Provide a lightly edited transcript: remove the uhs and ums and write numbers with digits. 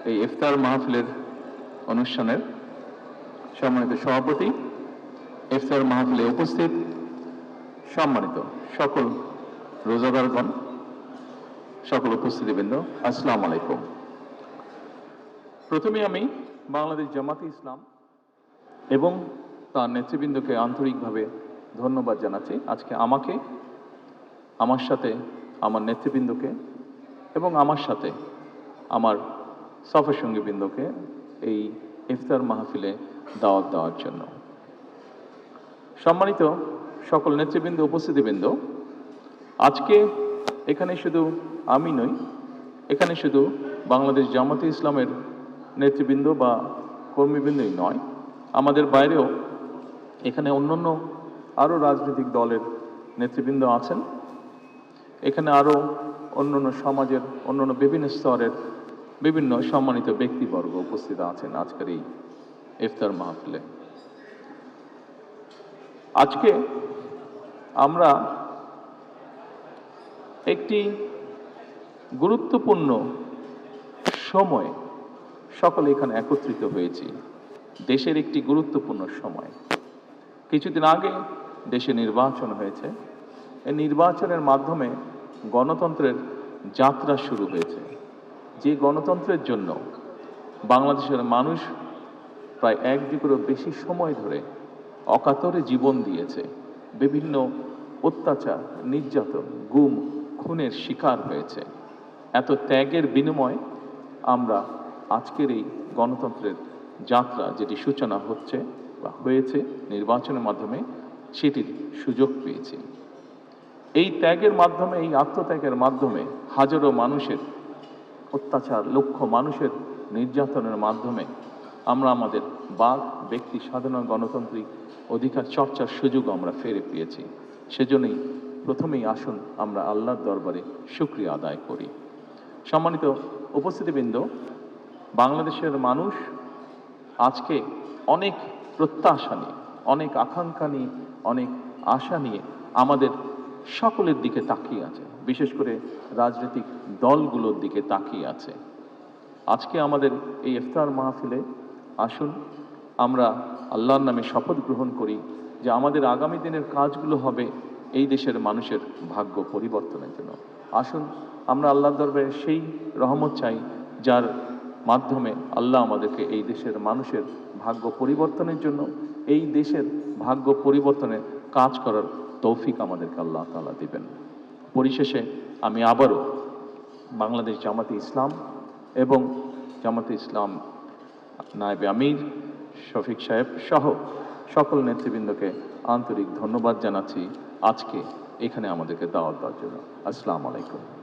এই ইফতার মাহফিলের অনুষ্ঠানের সম্মানিত সভাপতি, ইফতার মাহফিলে উপস্থিত সম্মানিত সকল রোজাদারগণ, সকল উপস্থিতিবৃন্দ, আসসালামু আলাইকুম। প্রথমে আমি বাংলাদেশ জামাতে ইসলাম এবং তার নেতৃবৃন্দকে আন্তরিকভাবে ধন্যবাদ জানাচ্ছি। আজকে আমাকে, আমার সাথে আমার নেতৃবৃন্দকে এবং আমার সাথে আমার সফর সঙ্গীবৃন্দকে এই ইফতার মাহফিলে দাওয়াত দেওয়ার জন্য। সম্মানিত সকল নেতৃবৃন্দ, উপস্থিতিবৃন্দ, আজকে এখানে শুধু আমি নই, এখানে শুধু বাংলাদেশ জামাতে ইসলামের নেতৃবৃন্দ বা কর্মীবৃন্দই নয়, আমাদের বাইরেও এখানে অন্যান্য আরও রাজনৈতিক দলের নেতৃবৃন্দ আছেন। এখানে আরও অন্যান্য সমাজের অন্যান্য বিভিন্ন স্তরের বিভিন্ন সম্মানিত ব্যক্তিবর্গ উপস্থিত আছেন আজকের এই ইফতার মাহফিলে। আজকে আমরা একটি গুরুত্বপূর্ণ সময়ে সকলে এখানে একত্রিত হয়েছি। দেশের একটি গুরুত্বপূর্ণ সময়। কিছুদিন আগে দেশে নির্বাচন হয়েছে। এই নির্বাচনের মাধ্যমে গণতন্ত্রের যাত্রা শুরু হয়েছে, যে গণতন্ত্রের জন্য বাংলাদেশের মানুষ প্রায় 1 যুগেরও বেশি সময় ধরে অকাতরে জীবন দিয়েছে, বিভিন্ন অত্যাচার, নির্যাতন, গুম, খুনের শিকার হয়েছে। এত ত্যাগের বিনিময়ে আমরা আজকের এই গণতন্ত্রের যাত্রা, যেটি সূচনা হচ্ছে বা হয়েছে নির্বাচনের মাধ্যমে, সেটির সুযোগ পেয়েছি। এই ত্যাগের মাধ্যমে, এই আত্মত্যাগের মাধ্যমে হাজারো মানুষের অত্যাচার, লক্ষ মানুষের নির্যাতনের মাধ্যমে আমরা আমাদের বাক, ব্যক্তি স্বাধীনতা, গণতান্ত্রিক অধিকার চর্চার সুযোগ আমরা ফিরে পেয়েছি। সেজন্যই প্রথমেই আসুন আমরা আল্লাহর দরবারে শুকরিয়া আদায় করি। সম্মানিত উপস্থিতিবৃন্দ, বাংলাদেশের মানুষ আজকে অনেক প্রত্যাশা নিয়ে, অনেক আকাঙ্ক্ষা নিয়ে, অনেক আশা নিয়ে আমাদের সকলের দিকে তাকিয়ে আছে, বিশেষ করে রাজনৈতিক দলগুলোর দিকে তাকিয়ে আছে। আজকে আমাদের এই ইফতার মাহফিলে আসুন আমরা আল্লাহর নামে শপথ গ্রহণ করি যে আমাদের আগামী দিনের কাজগুলো হবে এই দেশের মানুষের ভাগ্য পরিবর্তনের জন্য। আসুন আমরা আল্লাহর দরবারে সেই রহমত চাই যার মাধ্যমে আল্লাহ আমাদেরকে এই দেশের মানুষের ভাগ্য পরিবর্তনের জন্য, এই দেশের ভাগ্য পরিবর্তনে কাজ করার তৌফিক আমাদেরকে আল্লাহ তাআলা দিবেন। পরিশেষে আমি আবারও বাংলাদেশ জামাতে ইসলাম এবং জামাতে ইসলাম নায়েবে আমির শফিক সাহেব সহ সকল নেতৃবৃন্দকে আন্তরিক ধন্যবাদ জানাচ্ছি আজকে এখানে আমাদেরকে দাওয়াত দেওয়ার জন্য। আসসালামু আলাইকুম।